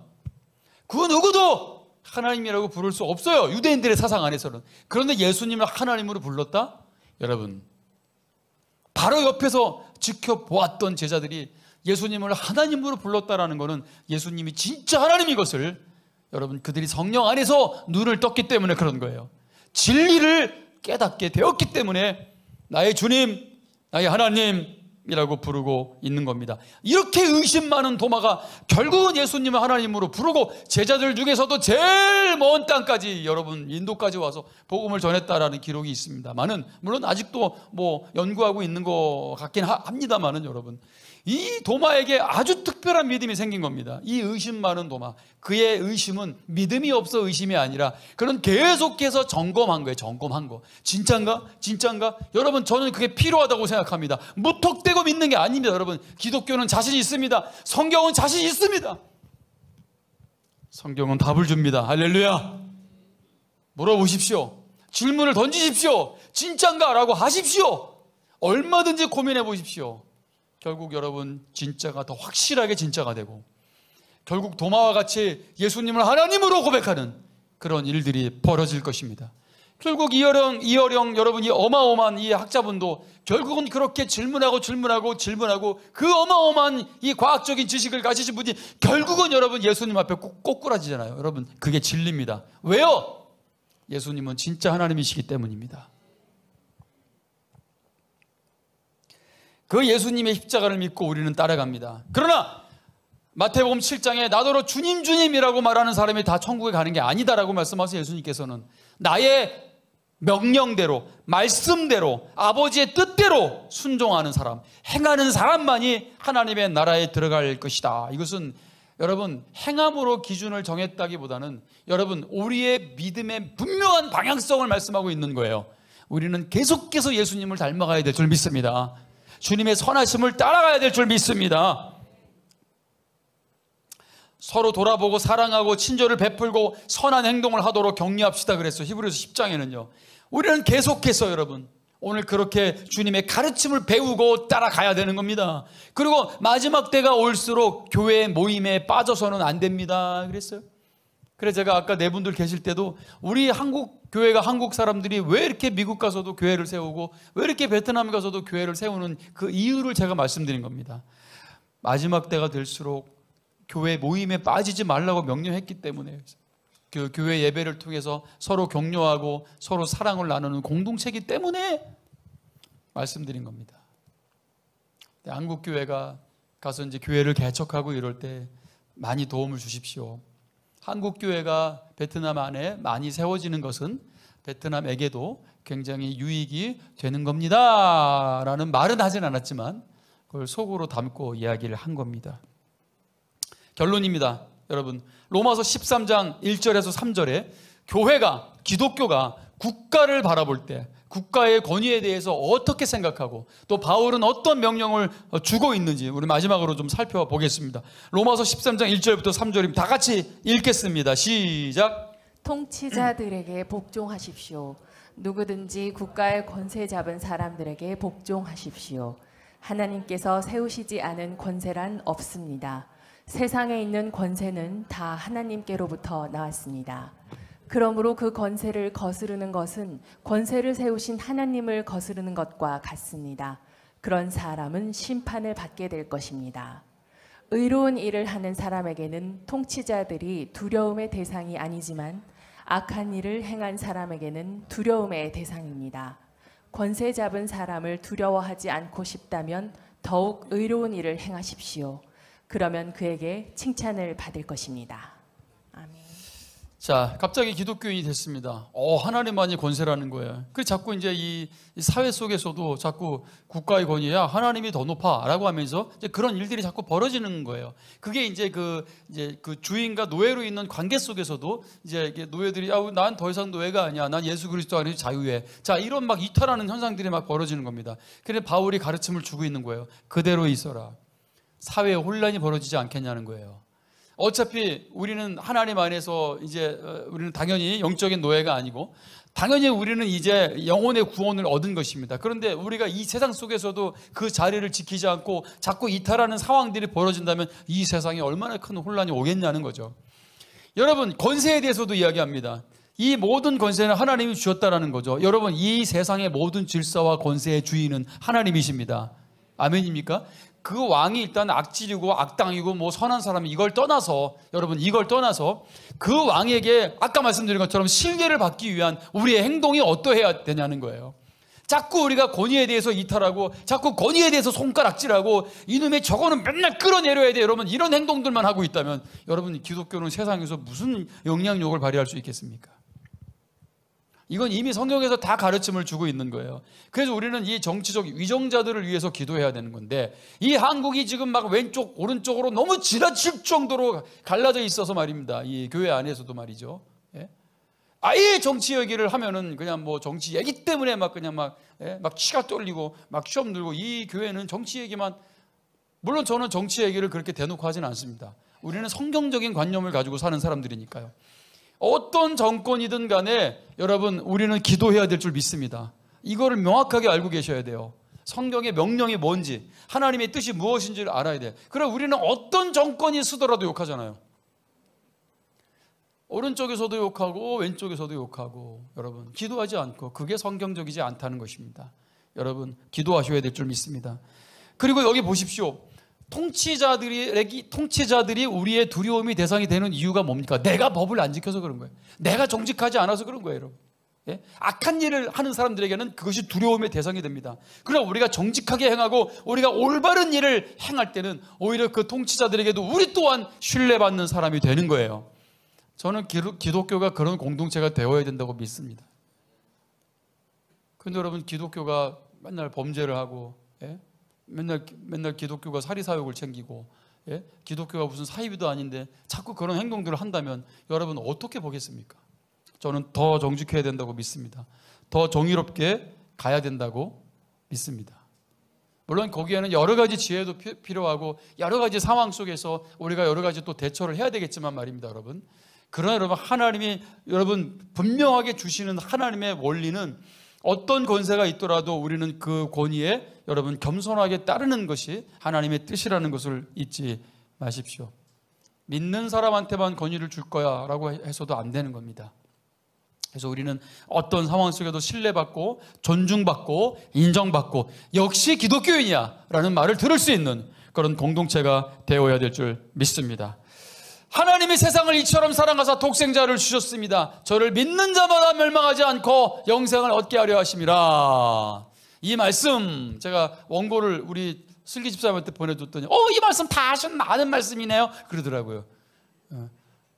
그 누구도 하나님이라고 부를 수 없어요. 유대인들의 사상 안에서는. 그런데 예수님을 하나님으로 불렀다? 여러분, 바로 옆에서 지켜보았던 제자들이 예수님을 하나님으로 불렀다라는 것은 예수님이 진짜 하나님인 것을, 여러분, 그들이 성령 안에서 눈을 떴기 때문에 그런 거예요. 진리를 깨닫게 되었기 때문에 나의 주님, 나의 하나님이라고 부르고 있는 겁니다. 이렇게 의심 많은 도마가 결국은 예수님을 하나님으로 부르고 제자들 중에서도 제일 먼 땅까지, 여러분, 인도까지 와서 복음을 전했다라는 기록이 있습니다만은, 물론 아직도 뭐 연구하고 있는 것 같긴 합니다만은, 여러분, 이 도마에게 아주 특별한 믿음이 생긴 겁니다. 이 의심 많은 도마, 그의 의심은 믿음이 없어 의심이 아니라 그런 계속해서 점검한 거예요. 점검한 거. 진짠가? 진짠가? 여러분, 저는 그게 필요하다고 생각합니다. 무턱대고 믿는 게 아닙니다. 여러분, 기독교는 자신 있습니다. 성경은 자신 있습니다. 성경은 답을 줍니다. 할렐루야. 물어보십시오. 질문을 던지십시오. 진짠가? 라고 하십시오. 얼마든지 고민해 보십시오. 결국 여러분, 진짜가 더 확실하게 진짜가 되고, 결국 도마와 같이 예수님을 하나님으로 고백하는 그런 일들이 벌어질 것입니다. 결국 이어령 여러분, 이 어마어마한 이 학자분도 결국은 그렇게 질문하고 그 어마어마한 이 과학적인 지식을 가지신 분이 결국은 여러분 예수님 앞에 꼬꾸라지잖아요. 여러분, 그게 진리입니다. 왜요? 예수님은 진짜 하나님이시기 때문입니다. 그 예수님의 십자가를 믿고 우리는 따라갑니다. 그러나 마태복음 7장에 나더러 주님 주님이라고 말하는 사람이 다 천국에 가는 게 아니다라고 말씀하세요. 예수님께서는 나의 명령대로, 말씀대로, 아버지의 뜻대로 순종하는 사람, 행하는 사람만이 하나님의 나라에 들어갈 것이다. 이것은 여러분, 행함으로 기준을 정했다기보다는 여러분, 우리의 믿음의 분명한 방향성을 말씀하고 있는 거예요. 우리는 계속해서 예수님을 닮아가야 될 줄 믿습니다. 주님의 선하심을 따라가야 될 줄 믿습니다. 서로 돌아보고 사랑하고 친절을 베풀고 선한 행동을 하도록 격려합시다 그랬어요. 히브리서 10장에는요. 우리는 계속해서 여러분, 오늘 그렇게 주님의 가르침을 배우고 따라가야 되는 겁니다. 그리고 마지막 때가 올수록 교회 모임에 빠져서는 안 됩니다 그랬어요. 그래서 제가 아까 네 분들 계실 때도 우리 한국 교회가, 한국 사람들이 왜 이렇게 미국 가서도 교회를 세우고 왜 이렇게 베트남 가서도 교회를 세우는 그 이유를 제가 말씀드린 겁니다. 마지막 때가 될수록 교회 모임에 빠지지 말라고 명령했기 때문에, 그 교회 예배를 통해서 서로 격려하고 서로 사랑을 나누는 공동체이기 때문에 말씀드린 겁니다. 한국 교회가 가서 이제 교회를 개척하고 이럴 때 많이 도움을 주십시오. 한국 교회가 베트남 안에 많이 세워지는 것은 베트남에게도 굉장히 유익이 되는 겁니다 라는 말은 하진 않았지만 그걸 속으로 담고 이야기를 한 겁니다. 결론입니다. 여러분, 로마서 13장 1절에서 3절에 교회가, 기독교가 국가를 바라볼 때 국가의 권위에 대해서 어떻게 생각하고 또 바울은 어떤 명령을 주고 있는지 우리 마지막으로 좀 살펴보겠습니다. 로마서 13장 1절부터 3절입니다. 다 같이 읽겠습니다. 시작. 통치자들에게 복종하십시오. 누구든지 국가의 권세 잡은 사람들에게 복종하십시오. 하나님께서 세우시지 않은 권세란 없습니다. 세상에 있는 권세는 다 하나님께로부터 나왔습니다. 그러므로 그 권세를 거스르는 것은 권세를 세우신 하나님을 거스르는 것과 같습니다. 그런 사람은 심판을 받게 될 것입니다. 의로운 일을 하는 사람에게는 통치자들이 두려움의 대상이 아니지만 악한 일을 행한 사람에게는 두려움의 대상입니다. 권세 잡은 사람을 두려워하지 않고 싶다면 더욱 의로운 일을 행하십시오. 그러면 그에게 칭찬을 받을 것입니다. 아멘. 자, 갑자기 기독교인이 됐습니다. 하나님만이 권세라는 거예요. 그래서 자꾸 이제 이 사회 속에서도 자꾸 국가의 권위야 하나님이 더 높아라고 하면서 이제 그런 일들이 자꾸 벌어지는 거예요. 그게 이제 그 주인과 노예로 있는 관계 속에서도 이제 노예들이 난 더 이상 노예가 아니야. 난 예수 그리스도 안에서 자유해. 자, 이런 막 이탈하는 현상들이 막 벌어지는 겁니다. 그래서 바울이 가르침을 주고 있는 거예요. 그대로 있어라. 사회에 혼란이 벌어지지 않겠냐는 거예요. 어차피 우리는 하나님 안에서 이제 우리는 당연히 영적인 노예가 아니고 당연히 우리는 이제 영혼의 구원을 얻은 것입니다. 그런데 우리가 이 세상 속에서도 그 자리를 지키지 않고 자꾸 이탈하는 상황들이 벌어진다면 이 세상에 얼마나 큰 혼란이 오겠냐는 거죠. 여러분, 권세에 대해서도 이야기합니다. 이 모든 권세는 하나님이 주셨다라는 거죠. 여러분, 이 세상의 모든 질서와 권세의 주인은 하나님이십니다. 아멘입니까? 그 왕이 일단 악질이고 악당이고 뭐 선한 사람이 이걸 떠나서, 여러분, 이걸 떠나서 그 왕에게 아까 말씀드린 것처럼 신뢰를 받기 위한 우리의 행동이 어떠해야 되냐는 거예요. 자꾸 우리가 권위에 대해서 이탈하고 자꾸 권위에 대해서 손가락질하고 이놈의 저거는 맨날 끌어내려야 돼, 여러분, 이런 행동들만 하고 있다면 여러분, 기독교는 세상에서 무슨 영향력을 발휘할 수 있겠습니까? 이건 이미 성경에서 다 가르침을 주고 있는 거예요. 그래서 우리는 이 정치적 위정자들을 위해서 기도해야 되는 건데, 이 한국이 지금 막 왼쪽 오른쪽으로 너무 지나칠 정도로 갈라져 있어서 말입니다. 이 교회 안에서도 말이죠. 예? 아예 정치 얘기를 하면은 그냥 뭐 정치 얘기 때문에 막 그냥 막 치가 떨리고 막 시험 들고, 이 교회는 정치 얘기만, 물론 저는 정치 얘기를 그렇게 대놓고 하지는 않습니다. 우리는 성경적인 관념을 가지고 사는 사람들이니까요. 어떤 정권이든 간에 여러분, 우리는 기도해야 될 줄 믿습니다. 이거를 명확하게 알고 계셔야 돼요. 성경의 명령이 뭔지, 하나님의 뜻이 무엇인지를 알아야 돼요. 그럼 우리는 어떤 정권이 쓰더라도 욕하잖아요. 오른쪽에서도 욕하고 왼쪽에서도 욕하고, 여러분, 기도하지 않고, 그게 성경적이지 않다는 것입니다. 여러분, 기도하셔야 될 줄 믿습니다. 그리고 여기 보십시오. 통치자들이 우리의 두려움이 대상이 되는 이유가 뭡니까? 내가 법을 안 지켜서 그런 거예요. 내가 정직하지 않아서 그런 거예요, 여러분. 예? 악한 일을 하는 사람들에게는 그것이 두려움의 대상이 됩니다. 그러나 우리가 정직하게 행하고 우리가 올바른 일을 행할 때는 오히려 그 통치자들에게도 우리 또한 신뢰받는 사람이 되는 거예요. 저는 기독교가 그런 공동체가 되어야 된다고 믿습니다. 그런데 여러분, 기독교가 맨날 범죄를 하고, 예? 맨날 기독교가 사리사욕을 챙기고, 예? 기독교가 무슨 사이비도 아닌데 자꾸 그런 행동들을 한다면 여러분 어떻게 보겠습니까? 저는 더 정직해야 된다고 믿습니다. 더 정의롭게 가야 된다고 믿습니다. 물론 거기에는 여러 가지 지혜도 필요하고 여러 가지 상황 속에서 우리가 여러 가지 또 대처를 해야 되겠지만 말입니다, 여러분. 그러나 여러분, 하나님이 여러분 분명하게 주시는 하나님의 원리는 어떤 권세가 있더라도 우리는 그 권위에 여러분 겸손하게 따르는 것이 하나님의 뜻이라는 것을 잊지 마십시오. 믿는 사람한테만 권위를 줄 거야 라고 해서도 안 되는 겁니다. 그래서 우리는 어떤 상황 속에도 신뢰받고 존중받고 인정받고 역시 기독교인이야 라는 말을 들을 수 있는 그런 공동체가 되어야 될 줄 믿습니다. 하나님이 세상을 이처럼 사랑하사 독생자를 주셨습니다. 저를 믿는 자마다 멸망하지 않고 영생을 얻게 하려 하심이라. 이 말씀 제가 원고를 우리 슬기 집사님한테 보내줬더니 이 말씀 다 아는 말씀이네요 그러더라고요.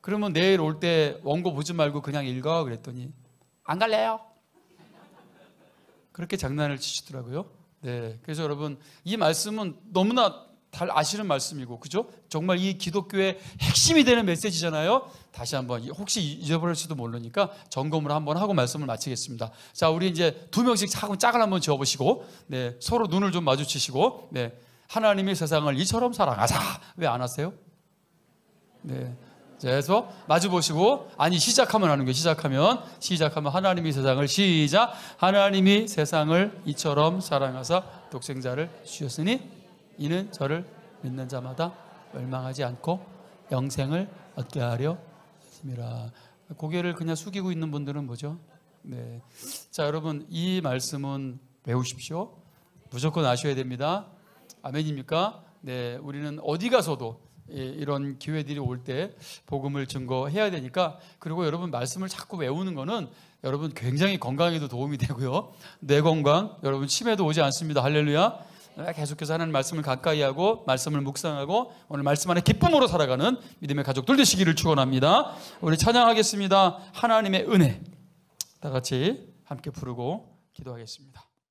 그러면 내일 올 때 원고 보지 말고 그냥 읽어 그랬더니 안 갈래요. 그렇게 장난을 치시더라고요. 네, 그래서 여러분, 이 말씀은 너무나 잘 아시는 말씀이고, 그죠? 정말 이 기독교의 핵심이 되는 메시지잖아요. 다시 한번, 혹시 잊어버릴지도 모르니까 점검을 한번 하고 말씀을 마치겠습니다. 자, 우리 이제 두 명씩 짝을 한번 지어보시고, 네, 서로 눈을 좀 마주치시고, 네, 하나님이 세상을 이처럼 사랑하사. 왜 안 하세요? 네. 그래서 마주 보시고, 아니, 시작하면 하는 거예요. 시작하면 하나님이 세상을 시작. 하나님이 세상을 이처럼 사랑하사 독생자를 주셨으니 이는 저를 믿는 자마다 멸망하지 않고 영생을 얻게 하려 하심이라. 고개를 그냥 숙이고 있는 분들은 뭐죠? 네. 자, 여러분, 이 말씀은 배우십시오. 무조건 아셔야 됩니다. 아멘입니까? 네, 우리는 어디 가서도 이런 기회들이 올 때 복음을 증거해야 되니까. 그리고 여러분, 말씀을 자꾸 외우는 거는 여러분 굉장히 건강에도 도움이 되고요. 뇌 건강, 여러분 치매도 오지 않습니다. 할렐루야. 계속해서 하나님 말씀을 가까이 하고 말씀을 묵상하고 오늘 말씀 안에 기쁨으로 살아가는 믿음의 가족들 되시기를 축원합니다. 우리 찬양하겠습니다. 하나님의 은혜. 다 같이 함께 부르고 기도하겠습니다.